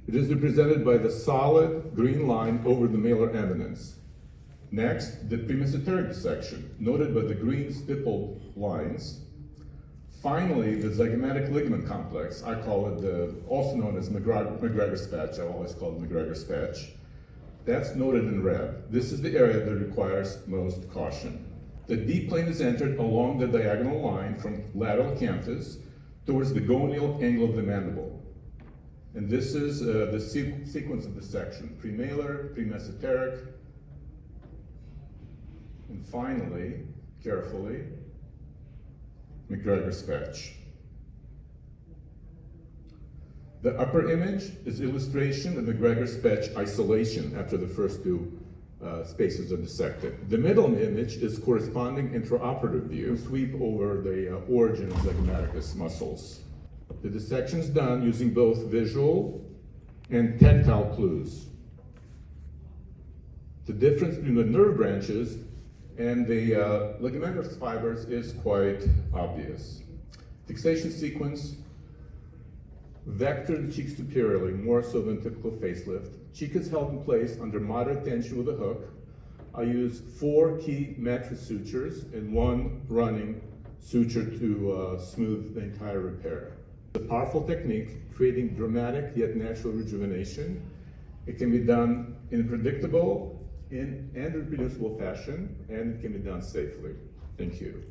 It is represented by the solid green line over the malar eminence. Next, the premesenteric dissection, noted by the green stippled lines. Finally, the zygomatic ligament complex, I call it also known as McGregor's patch. I've always called it McGregor's patch. That's noted in red. This is the area that requires most caution. The D plane is entered along the diagonal line from lateral canthus towards the gonial angle of the mandible. And this is the sequence of the section: premalar, premesenteric, and finally, carefully, McGregor's patch. The upper image is illustration of McGregor's patch isolation after the first two spaces are dissected. The middle image is corresponding intraoperative view, sweep over the origin of zygomaticus muscles. The dissection is done using both visual and tactile clues. The difference between the nerve branches and the ligamentous fibers is quite obvious. Fixation sequence: vector the cheek superiorly, more so than typical facelift. Cheek is held in place under moderate tension with a hook. I use 4 key mattress sutures and 1 running suture to smooth the entire repair. It's a powerful technique, creating dramatic yet natural rejuvenation. It can be done in a predictable and reproducible fashion, and it can be done safely. Thank you.